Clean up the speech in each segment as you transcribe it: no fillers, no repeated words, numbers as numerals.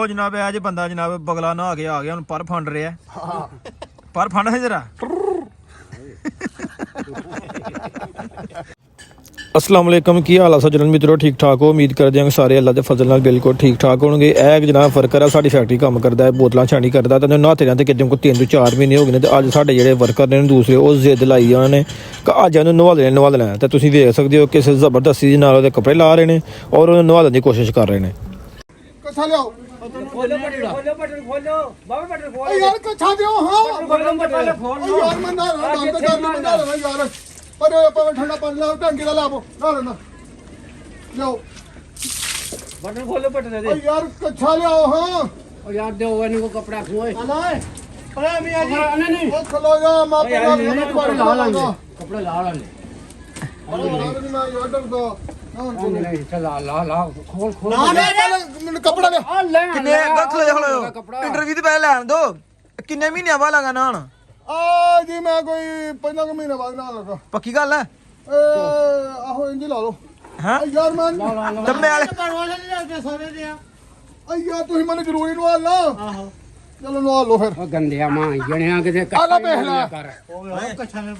ਲੋ ਜਨਾਬ ਅੱਜ ਬੰਦਾ ਜਨਾਬ ਬਗਲਾ ਨਹਾ ਕੇ ਆ ਗਿਆ ਹੁਣ ਪਰ ਫੰਡ ਰਿਹਾ ਪਰ ਫੰਡ ਹੈ ਜਰਾ अस्सलाम वालेकुम की हाल है सज्जन मित्रों ठीक ठाक हो उम्मीद करते हैं सारे अल्लाह के फजल नाल बिल्कुल ठीक ठाक होंगे एक जनाब वर्कर है साडी फैक्ट्री काम करता है बोतलां छानी करता तो नहाते रहते कितने को 3 ਤੋਂ 4 महीने हो गए तो अज साडे जेहड़े वर्कर ने दूसरे वो जिद लाई उन्होंने कि अज इन्हूं नवा लेना तो तुसीं देख सकते हो किस जबरदस्ती दे नाल ओहदे कपड़े ला रहे हैं और उन्हें नवाने की कोशिश कर रहे हैं पर ठंडा पानी लाओ टंकी का लाओ ना लेना लो बटन खोलो बटन दे यार कच्छा लियाओ हां और यार दे ओने को कपड़ा खोए अलाए अरे मियां जी नहीं ओ खलो जा मां पे कपड़ा ला ले अरे ना यार डर दो नहीं चला ला ला खोल खोल ना ना कपड़ा ले ले किन्ने खलो इंटरव्यू ते पहले लैन दो किन्ने महीने बाद लगा ना आ जी मैं कोई 15 महीने बाद ना लगा पक्की गल है आहो इंज ला लो हैं यार मैं दम्मे वाले यार तुम मैंने जरूरी नवा ला चलो नवा लो फिर गंदिया मां जणिया किते आला पहला कर कच्छा ले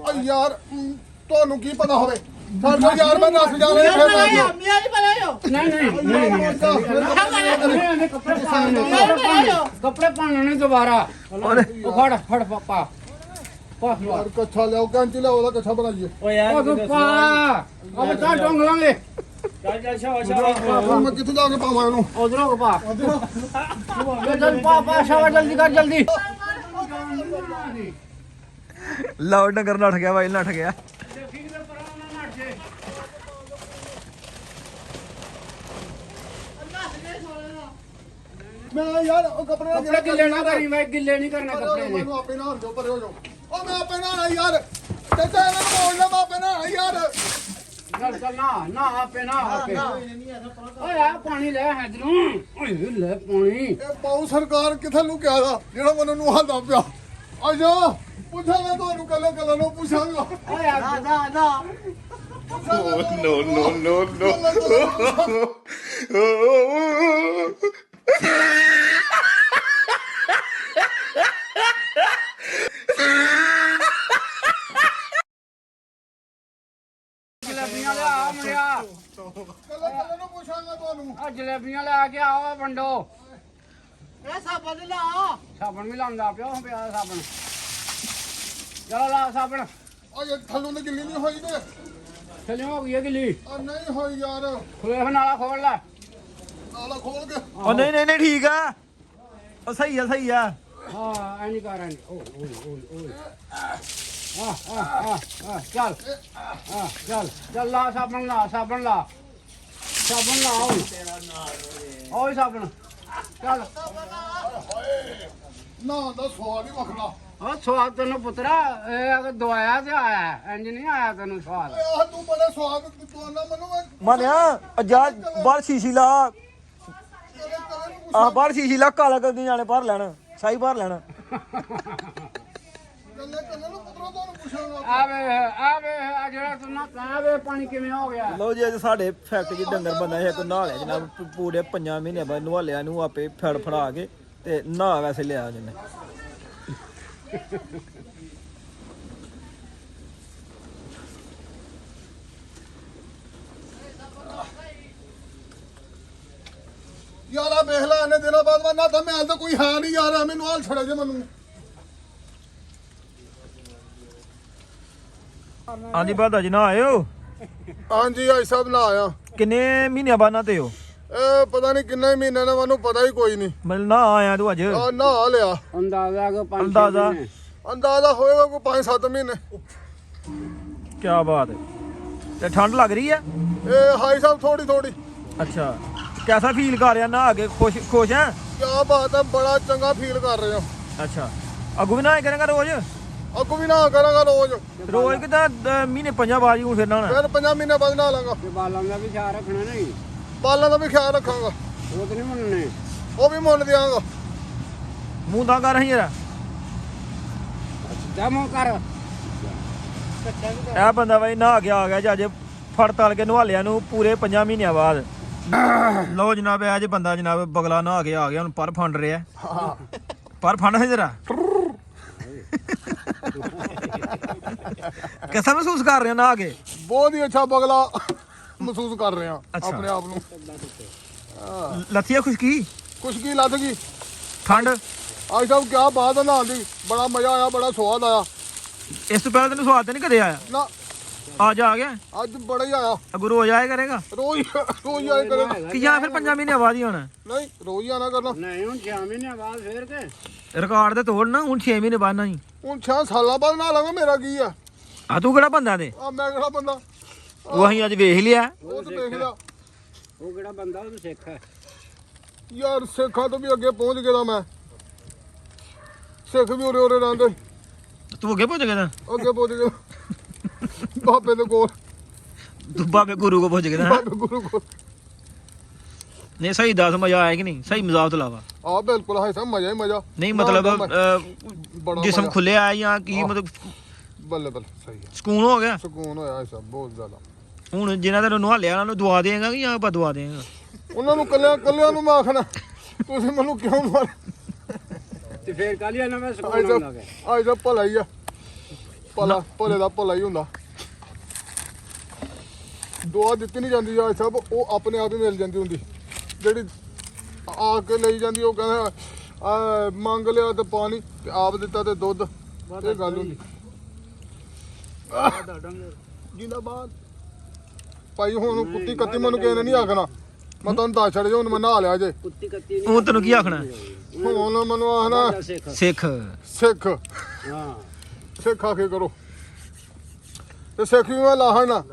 ओए यार ਤੁਹਾਨੂੰ ਕੀ ਪਤਾ ਹੋਵੇ ਸਾਡੇ ਯਾਰ ਮੈਂ ਦੱਸ ਜਾ ਰਿਹਾ ਫਿਰ मियां जी बनायो नहीं कपड़े पहनने नहीं दोबारा फड़ फड़ पापा यार कच्छा ले कैंची ले ਉਹਦਾ कच्छा बनाइए ओ यार पापा अब चा डोंग लांगे चल शाबाश मैं किथे जाके पावां ਇਹਨੂੰ उधरों को पा चल पापा शाबाश जल्दी कर जल्दी लो डंगर नठ गया भाई नठ गया मैं यार ਉਹ ਕੱਪੜੇ कपड़े गिले ना करी मैं गिले नहीं करना कपड़े ने ਮੈਨੂੰ ਆਪੇ ਨਾ ਹੰਦੋ ਪਰੇ ਹੋ ਜਾਓ ਉਹ ਮੈਂ ਆਪੇ ਨਾ ਯਾਰ ਤੇ ਇਹਨਾਂ ਨੂੰ ਬੋਲਣਾ ਮੈਂ ਆਪੇ ਨਾ ਯਾਰ चल चल ना आपे ना आपे ओ यार पानी ले इधरों ओए ले पानी ਇਹ ਪਾਉ ਸਰਕਾਰ ਕਿੱਥੇ ਲੁਕਿਆ ਦਾ ਜਿਹੜਾ ਮੈਨੂੰ ਨੂੰ ਹੱਦਾ ਪਿਆ ਆਜਾ ਪੁੱਛਾਂਗਾ ਤੁਹਾਨੂੰ ਕੱਲ ਨੂੰ ਪੁੱਛਾਂਗਾ ओ यार ना जलेबियां ले आ मुंडिया ਕੱਲ ਨੂੰ ਪੁੱਛਾਂਗਾ ਤੁਹਾਨੂੰ आ जलेबियां ले आके आओ बंडो ए साबन ला साबन भी लांदा पियो पिया साबन चलो ला साबन ਆ ਥੱਲੋਂ ਤੇ ਗਿੱਲੀ ਨਹੀਂ ਹੋਈ ਤੇ चलियो हो गई गिल्ली ਆ ਨਹੀਂ ਹੋਈ ਯਾਰ खुले नाला खोल ले ਨਾਲਾ ਖੋਲ ਕੇ ਉਹ ਨਹੀਂ ਠੀਕ ਆ ਉਹ ਸਹੀ ਆ हां ऐनी कर ऐनी ओ ओ ओ चल चल ला साबन ला ओए साबन चल ਨਾ ਦਾ ਸਵਾਦ ਹੀ ਵੱਖਰਾ ओ स्वाद तेन पुत्रा अगर दवाया ते आया इंज नहीं आया तेन स्वाद ਆ ਤੂੰ ਬੜਾ ਸਵਾਦ ਤੂੰ ਨਾ ਮੈਨੂੰ ਮੈਂ ਮਾਨਿਆ ਜਾ ਬਾਹਰ ਸ਼ੀਸ਼ੀ ਲਾ ਆ ਬਾਹਰ ਸ਼ੀਸ਼ੀ ਲਾ ਕਾਲਾ ਕਰਦੀ ਜਾਣੇ ਭਰ ਲੈਣ ਸਾਈ ਭਰ ਲੈਣ ਕੱਲ ਨੂੰ ਪੁੱਤਰਾ ਤੁਹਾਨੂੰ ਪੁੱਛਾਂਗਾ आवे आ जेड़ा तू ना आवे पानी किवें हो गया ਲਓ ਜੀ ਅੱਜ ਸਾਡੇ ਫੈਕਟਰੀ 'ਚ ਡੰਗਰ ਬੰਦਾ ਹੈ ਕੋਈ ਨਹਾ ਲਿਆ ਜਨਾਬ ਪੂਰੇ 5 ਮਹੀਨੇ ਬਾਅਦ ਨਵਾਲਿਆ ਨੂੰ ਆਪੇ ਫੜ ਫੜਾ ਕੇ ਤੇ ਨਹਾ ਵੈਸੇ ਲਿਆ ਜਿਹਨੇ ਯਾਰ ਆ ਵੇਖ ਲੈ ਇਹਨੇ ਦਿਨਾਂ ਬਾਅਦ ਮੈਂ ਨਾ ਤਾਂ ਮੈਂ ਤਾਂ ਕੋਈ ਹੈ ਨਹੀਂ ਯਾਰ ਮੈਨੂੰ ਹਾਲ ਛੜੇ ਜੇ ਮੈਨੂੰ ਹਾਂਜੀ ਬਾਦਾ ਜੀ ਨਾ ਆਇਓ ਹਾਂਜੀ ਆਈ ਸਾਹਿਬ ਨਾ ਆਇਆ ਕਿੰਨੇ ਮਹੀਨਿਆਂ ਬਾਅਦ ਨਾਤੇ ਹੋ ਇਹ ਪਤਾ ਨਹੀਂ ਕਿੰਨੇ ਮਹੀਨੇ ਦਾ ਮੈਨੂੰ ਪਤਾ ਹੀ ਕੋਈ ਨਹੀਂ ਮਿਲ ਨਾ ਆਇਆ ਤੂੰ ਅੱਜ ਆ ਨਹਾ ਲਿਆ अंदाजा के पांच अंदाजा? ਅੰਦਾਜ਼ਾ ਹੋਏਗਾ ਕੋਈ 5-7 ਮਹੀਨੇ ਕੀ ਬਾਤ ਹੈ ਤੇ ਠੰਡ ਲੱਗ ਰਹੀ ਹੈ ਇਹ ਹਾਈ ਸਾਹਿਬ ਥੋੜੀ ਅੱਛਾ कैसा फील कर रहा ना आगे खुश है ਕੀ ਬਾਤ ਹੈ ਬੜਾ ਚੰਗਾ ਫੀਲ ਕਰ ਰਹੇ ਹਾਂ अच्छा अगू भी ना करेगा रोज ਅੱਗੋਂ ਵੀ ਨਾ ਕਰਾਂਗਾ ਰੋਜ਼ रोज कि महीने 5 बाद ही फिर ना ਫਿਰ 5 ਮਹੀਨੇ ਬਾਅਦ ਨਾ ਲਾਂਗਾ बालों का भी ख्याल रखना नहीं ਬਾਲਾਂ ਦਾ ਵੀ ਖਿਆਲ ਰੱਖਾਂਗਾ वो तो नहीं मनने ਉਹ ਵੀ ਮੁੱਲ ਦਿਆਂਗਾ मुंह दा कर जरा दमो कर ਇਹ ਬੰਦਾ ਬਾਈ ਨਹਾ ਕੇ ਆ ਗਿਆ ਜੀ ਅੱਜ ਫੜ ਤਲ ਕੇ ਨਵਾਲਿਆਂ ਨੂੰ ਪੂਰੇ 5 ਮਹੀਨਿਆਂ ਬਾਅਦ ਲਓ ਜਨਾਬ ਇਹ ਜੇ ਬੰਦਾ ਜਨਾਬ ਬਗਲਾ ਨਹਾ ਕੇ ਆ ਗਿਆ ਹੁਣ ਪਰ ਫੰਡ ਰਿਹਾ ਹਾਂ ਪਰ ਫੰਡ ਹੈ ਜਰਾ ਕਿਸਾ ਮਹਿਸੂਸ ਕਰ ਰਿਹਾ ਨਹਾ ਕੇ ਬਹੁਤ ਹੀ ਅੱਛਾ ਬਗਲਾ ਮਹਿਸੂਸ ਕਰ ਰਹੇ ਆ ਅੱਛਾ। ਆਪਣੇ ਆਪ ਨੂੰ ਲੱਥੀਆ ਖੁਸ਼ਕੀ ਖੁਸ਼ਕੀ ਲੱਥ ਗਈ ਠੰਡ ਅੱਜ ਸਭ ਕਿਆ ਬਾਤ ਹੈ ਨਹਾਉਣ ਦੀ ਬੜਾ ਮਜ਼ਾ ਆਇਆ ਬੜਾ ਸਵਾਦ ਆਇਆ ਇਸ ਤੋਂ ਪਹਿਲਾਂ ਤੈਨੂੰ ਸਵਾਦ ਤੇ ਨਹੀਂ ਕਦੇ ਆਇਆ ਨਾ ਅੱਜ ਆ ਗਿਆ ਅੱਜ ਬੜਾ ਹੀ ਆਇਆ ਅਗੂ ਰੋਜ਼ ਆਇਆ ਕਰੇਗਾ ਰੋਜ਼ ਆਏ ਕਰੇ ਕਿ ਜਾਂ ਫਿਰ 5 ਮਹੀਨੇ ਬਾਅਦ ਹੀ ਹੋਣਾ ਨਹੀਂ ਰੋਜ਼ ਹੀ ਆਣਾ ਕਰਨਾ ਨਹੀਂ ਹੁਣ 6 ਮਹੀਨੇ ਬਾਅਦ ਫੇਰ ਕੇ ਰਿਕਾਰਡ ਤੇ ਤੋੜ ਨਾ ਹੁਣ 6 ਮਹੀਨੇ ਬਾਅਦ ਨਹੀਂ ਹੁਣ 6 ਸਾਲਾਂ ਬਾਅਦ ਨਹਾ ਲਾਂਗਾ ਮੇਰਾ ਕੀ ਆ ਆ ਤੂੰ ਕਿਹੜਾ ਬੰਦਾ ਤੇ ਆ ਮੈਂ ਕਿਹੜਾ ਬੰਦਾ ਉਹ ਅਸੀਂ ਅੱਜ ਵੇਖ ਲਿਆ ਉਹ ਤਾਂ ਦੇਖ ਲਿਆ ਉਹ ਕਿਹੜਾ ਬੰਦਾ ਉਹ ਸਿੱਖ ਹੈ ਯਾਰ ਸਿੱਖਾਂ ਤੋਂ ਵੀ ਅੱਗੇ ਪਹੁੰਚ ਗਿਆ ਮੈਂ ਸਿੱਖ ਵੀ ਉਰੇ ਉਰੇ ਰਹਿੰਦੇ ਤੂੰ ਅੱਗੇ ਪਹੁੰਚ ਗਿਆ ਤਾਂ ਅੱਗੇ ਪਹੁੰਚ ਗਿਆ ਬਾਬੇ ਦੇ ਕੋਲ ਤੂੰ ਬਾਬੇ ਗੁਰੂ ਕੋ ਪਹੁੰਚ ਗਿਆ ਤਾਂ ਬਾਬੇ ਗੁਰੂ ਕੋਲ ਨਹੀਂ ਸਹੀ ਦੱਸ ਮਜ਼ਾ ਆਇਆ ਕਿ ਨਹੀਂ ਸਹੀ ਮਜ਼ਾਕ ਤੋਂ ਇਲਾਵਾ ਆ ਬਿਲਕੁਲ ਹੈ ਸਭ ਮਜ਼ਾ ਹੀ ਮਜ਼ਾ ਨਹੀਂ ਮਤਲਬ ਬੜਾ ਜਿਸਮ ਮਜ਼ਾ। ਖੁੱਲਿਆ ਜਾਂ ਕੀ ਮਤਲਬ ਬੱਲੇ ਬੱਲੇ ਸਹੀ ਹੈ ਸਕੂਨ ਹੋ ਗਿਆ ਸਕੂਨ ਹੋਇਆ ਇਹ ਸਭ ਬਹੁਤ ਜ਼ਿਆਦਾ ਹੁਣ ਜਿਨ੍ਹਾਂ ਤੈਨੂੰ ਨਹਾਲਿਆ ਉਹਨਾਂ ਨੂੰ ਦਵਾ ਦੇਗਾ ਕਿ ਜਾਂ ਆਪਾਂ ਦਵਾ ਦੇਗਾ ਉਹਨਾਂ ਨੂੰ ਕੱਲਿਆਂ ਨੂੰ ਮੈਂ ਆਖਣਾ ਤੁਸੀਂ ਮੈਨੂੰ ਕਿਉਂ ਮਾਰ ਤੇ ਫੇਰ ਕੱਲ ਹੀ ਨਾ ਮੈਂ ਅੱਜ ਸਕੂਲ ਆਉਣ ਲੱਗਾ ਅੱਜ ਭਲਾ ਹੀ ਆ ਭਲੇ ਦਾ ਭਲਾ ਹੀ ਹੁੰਦਾ ਦੁਆ ਦਿੱਤੀ ਨਹੀਂ ਜਾਂਦੀ ਆ ਸਭ ਉਹ ਆਪਣੇ ਆਪ ਹੀ ਮਿਲ ਜਾਂਦੀ ਹੁੰਦੀ ਜਿਹੜੀ ਆ ਕੇ ਲਈ ਜਾਂਦੀ ਉਹ ਕਹਿੰਦਾ ਆ ਮੰਗ ਲਿਆ ਤੇ ਪਾਣੀ ਤੇ ਆਪ ਦਿੱਤਾ ਤੇ ਦੁੱਧ ਇਹ ਗੱਲ ਹੁੰਦੀ ਜਿੰਦਾਬਾਦ ਭਾਈ ਹੁਣ ਕੁੱਤੀ ਕੱਤੀ ਮੈਨੂੰ ਕਿਸੇ ਨੇ ਨਹੀਂ ਆਖਣਾ ਮੈਂ ਤੁਹਾਨੂੰ ਦੱਸ ਛੱਡ ਜਾ ਹੁਣ ਮੈਂ ਨਹਾ ਲਿਆ ਜੇ ਕੁੱਤੀ ਕੱਤੀ ਉਹ ਤੈਨੂੰ ਕੀ ਆਖਣਾ ਹੁਣ ਮੈਨੂੰ ਆਖਣਾ ਸਿੱਖ ਸਿੱਖ ਸਿੱਖ ਹਾਂ ਸਿੱਖ ਆਖੇ ਕਰੋ ਤੇ ਸਿੱਖ ਵੀ ਮੈਂ ਲਾਹਣ ਨਾ